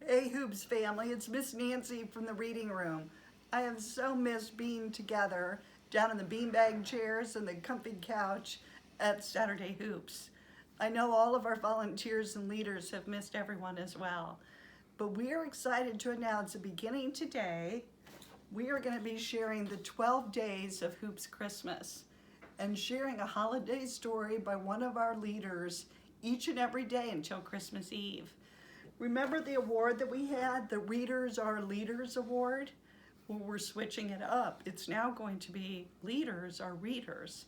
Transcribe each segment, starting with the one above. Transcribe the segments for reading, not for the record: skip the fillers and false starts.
Hey Hoops family, it's Miss Nancy from the reading room. I have so missed being together down in the beanbag chairs and the comfy couch at Saturday Hoops. I know all of our volunteers and leaders have missed everyone as well. But we are excited to announce that beginning today, we are going to be sharing the 12 days of Hoops Christmas and sharing a holiday story by one of our leaders each and every day until Christmas Eve. Remember the award that we had, the Readers Are Leaders Award? Well, we're switching it up. It's now going to be Leaders Are Readers.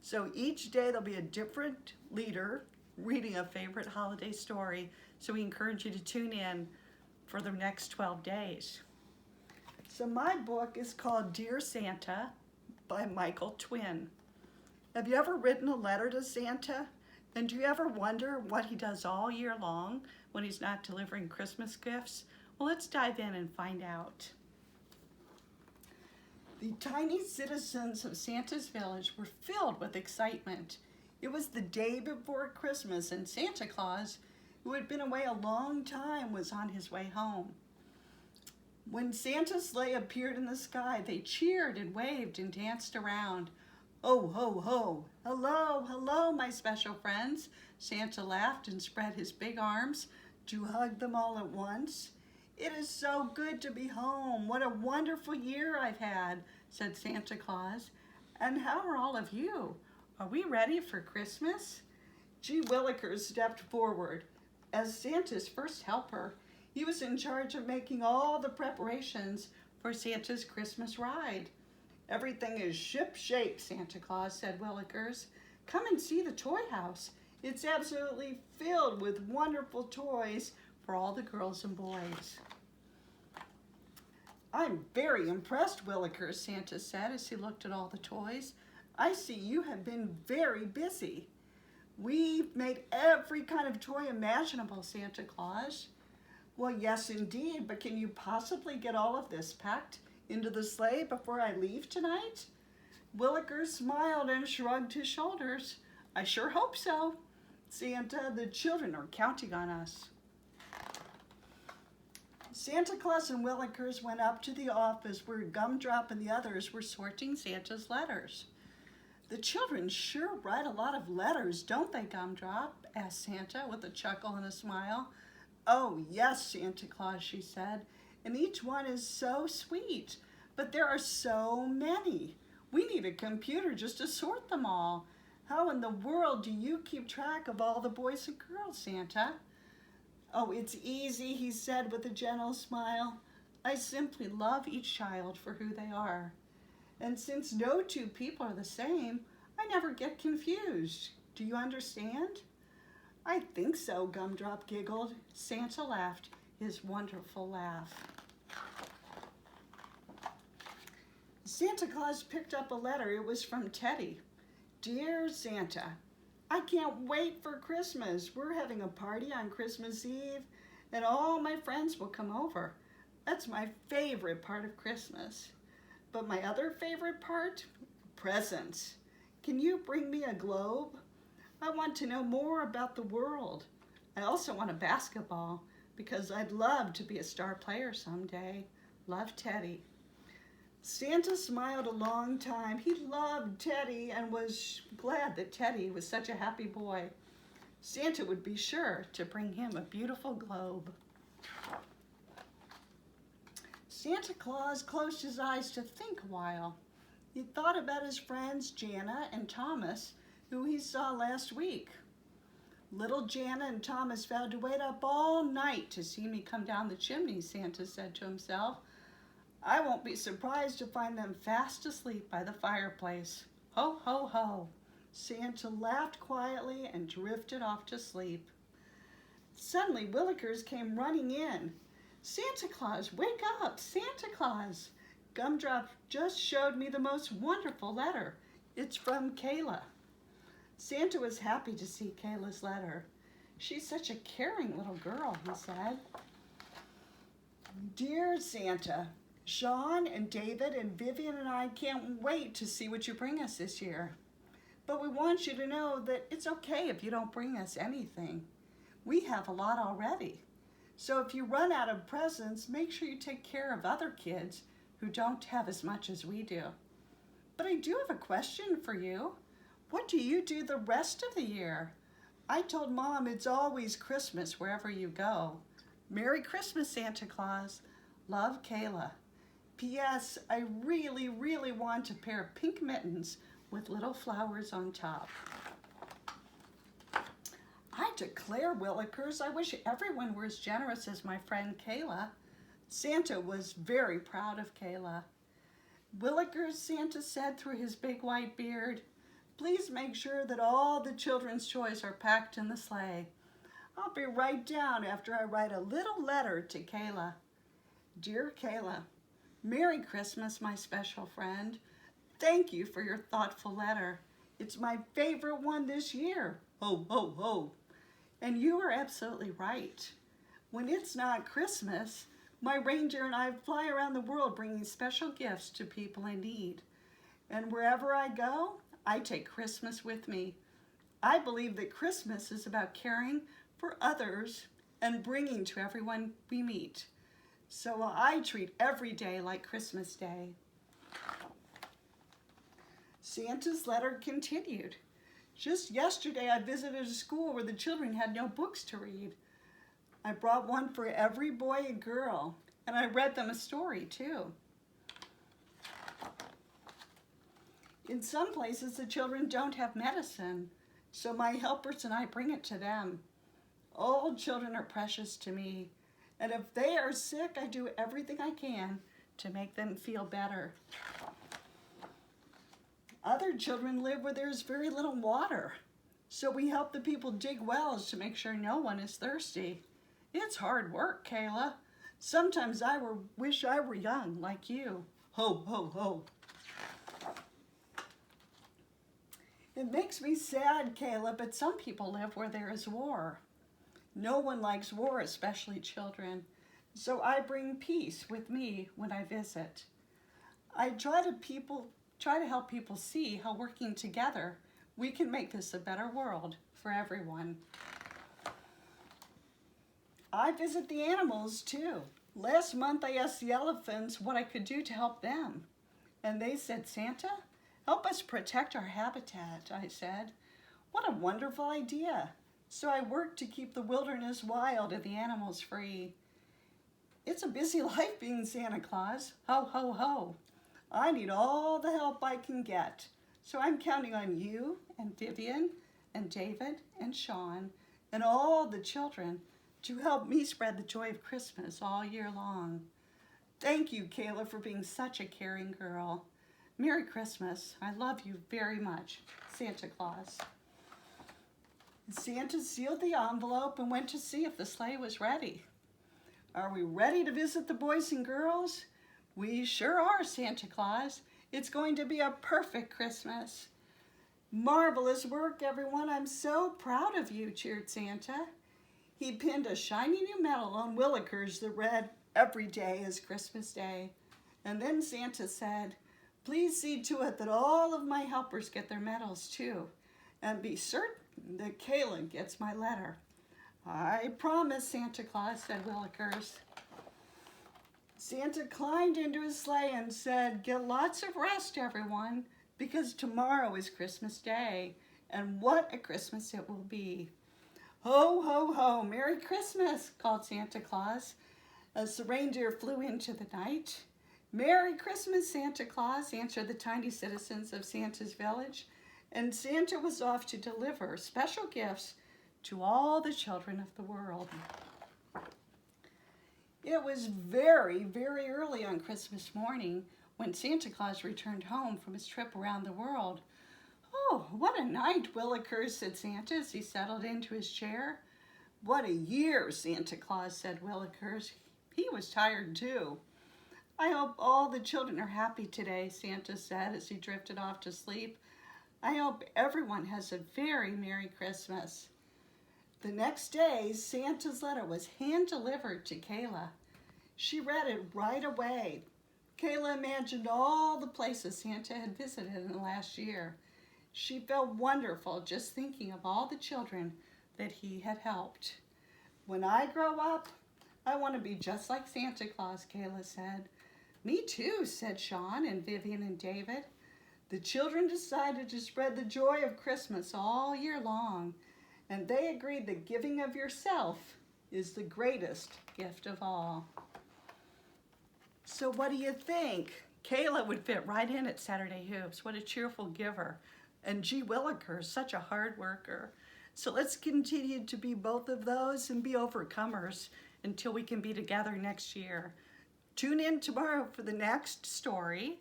So each day there'll be a different leader reading a favorite holiday story. So we encourage you to tune in for the next 12 days. So my book is called Dear Santa by Michael Twinn. Have you ever written a letter to Santa? And do you ever wonder what he does all year long when he's not delivering Christmas gifts? Well, let's dive in and find out. The tiny citizens of Santa's village were filled with excitement. It was the day before Christmas, and Santa Claus, who had been away a long time, was on his way home. When Santa's sleigh appeared in the sky, they cheered and waved and danced around. "Oh, ho, ho! Hello, hello, my special friends!" Santa laughed and spread his big arms to hug them all at once. "It is so good to be home. What a wonderful year I've had," said Santa Claus. "And how are all of you? Are we ready for Christmas?" G. Willikers stepped forward. As Santa's first helper, he was in charge of making all the preparations for Santa's Christmas ride. "Everything is ship-shape," Santa Claus said Willikers. "Come and see the toy house. It's absolutely filled with wonderful toys for all the girls and boys." "I'm very impressed, Willikers," Santa said as he looked at all the toys. "I see you have been very busy." "We've made every kind of toy imaginable, Santa Claus." "Well, yes, indeed, but can you possibly get all of this packed into the sleigh before I leave tonight?" Willikers smiled and shrugged his shoulders. "I sure hope so. Santa, the children are counting on us." Santa Claus and Willikers went up to the office where Gumdrop and the others were sorting Santa's letters. "The children sure write a lot of letters, don't they, Gumdrop?" asked Santa with a chuckle and a smile. "Oh, yes, Santa Claus," she said, "and each one is so sweet, but there are so many. We need a computer just to sort them all. How in the world do you keep track of all the boys and girls, Santa?" "Oh, it's easy," he said with a gentle smile. "I simply love each child for who they are. And since no two people are the same, I never get confused. Do you understand?" "I think so," Gumdrop giggled. Santa laughed his wonderful laugh. Santa Claus picked up a letter. It was from Teddy. "Dear Santa, I can't wait for Christmas. We're having a party on Christmas Eve, and all my friends will come over. That's my favorite part of Christmas. But my other favorite part? Presents. Can you bring me a globe? I want to know more about the world. I also want a basketball because I'd love to be a star player someday. Love, Teddy." Santa smiled a long time. He loved Teddy and was glad that Teddy was such a happy boy. Santa would be sure to bring him a beautiful globe. Santa Claus closed his eyes to think a while. He thought about his friends Jana and Thomas, who he saw last week. "Little Jana and Thomas vowed to wait up all night to see me come down the chimney," Santa said to himself. "I won't be surprised to find them fast asleep by the fireplace. Ho, ho, ho." Santa laughed quietly and drifted off to sleep. Suddenly, Willikers came running in. "Santa Claus, wake up! Santa Claus! Gumdrop just showed me the most wonderful letter. It's from Kayla." Santa was happy to see Kayla's letter. "She's such a caring little girl," he said. "Dear Santa, Sean and David and Vivian and I can't wait to see what you bring us this year. But we want you to know that it's okay if you don't bring us anything. We have a lot already. So if you run out of presents, make sure you take care of other kids who don't have as much as we do. But I do have a question for you. What do you do the rest of the year? I told Mom it's always Christmas wherever you go. Merry Christmas, Santa Claus. Love, Kayla. P.S. I really, really want a pair of pink mittens with little flowers on top. I declare, Willikers, I wish everyone were as generous as my friend Kayla. Santa was very proud of Kayla. Willikers, Santa said through his big white beard, please make sure that all the children's toys are packed in the sleigh. I'll be right down after I write a little letter to Kayla. Dear Kayla, Merry Christmas, my special friend. Thank you for your thoughtful letter. It's my favorite one this year. Ho, ho, ho. And you are absolutely right. When it's not Christmas, my reindeer and I fly around the world bringing special gifts to people in need. And wherever I go, I take Christmas with me. I believe that Christmas is about caring for others and bringing to everyone we meet. So I treat every day like Christmas Day. Santa's letter continued. Just yesterday, I visited a school where the children had no books to read. I brought one for every boy and girl, and I read them a story too. In some places, the children don't have medicine, so my helpers and I bring it to them. All children are precious to me, and if they are sick, I do everything I can to make them feel better. Other children live where there's very little water, so we help the people dig wells to make sure no one is thirsty. It's hard work, Kayla. Sometimes I wish I were young like you. Ho, ho, ho. It makes me sad, Kayla, but some people live where there is war. No one likes war, especially children. So I bring peace with me when I visit. I try to help people see how working together, we can make this a better world for everyone. I visit the animals too. Last month I asked the elephants what I could do to help them. And they said, Santa, help us protect our habitat, I said. What a wonderful idea. So I worked to keep the wilderness wild and the animals free. It's a busy life being Santa Claus. Ho, ho, ho. I need all the help I can get. So I'm counting on you and Vivian and David and Sean and all the children to help me spread the joy of Christmas all year long. Thank you, Kayla, for being such a caring girl. Merry Christmas. I love you very much, Santa Claus. Santa sealed the envelope and went to see if the sleigh was ready. Are we ready to visit the boys and girls? We sure are, Santa Claus. It's going to be a perfect Christmas. Marvelous work, everyone. I'm so proud of you, cheered Santa. He pinned a shiny new medal on Willikers that read, every day is Christmas Day. And then Santa said, please see to it that all of my helpers get their medals too. And be certain that Kayla gets my letter. I promise, Santa Claus, said Willikers. Santa climbed into his sleigh and said, get lots of rest, everyone, because tomorrow is Christmas Day, and what a Christmas it will be. Ho, ho, ho, Merry Christmas, called Santa Claus as the reindeer flew into the night. Merry Christmas, Santa Claus, answered the tiny citizens of Santa's village, and Santa was off to deliver special gifts to all the children of the world. It was very, very early on Christmas morning when Santa Claus returned home from his trip around the world. Oh, what a night, Willikers, said Santa as he settled into his chair. What a year, Santa Claus, said Willikers. He was tired too. I hope all the children are happy today, Santa said as he drifted off to sleep. I hope everyone has a very Merry Christmas. The next day, Santa's letter was hand-delivered to Kayla. She read it right away. Kayla imagined all the places Santa had visited in the last year. She felt wonderful just thinking of all the children that he had helped. When I grow up, I want to be just like Santa Claus, Kayla said. Me too, said Sean and Vivian and David. The children decided to spread the joy of Christmas all year long, and they agreed that giving of yourself is the greatest gift of all. So what do you think? Kayla would fit right in at Saturday Hoops. What a cheerful giver. And G. Williker is such a hard worker. So let's continue to be both of those and be overcomers until we can be together next year. Tune in tomorrow for the next story.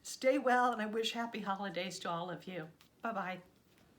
Stay well, and I wish happy holidays to all of you. Bye-bye.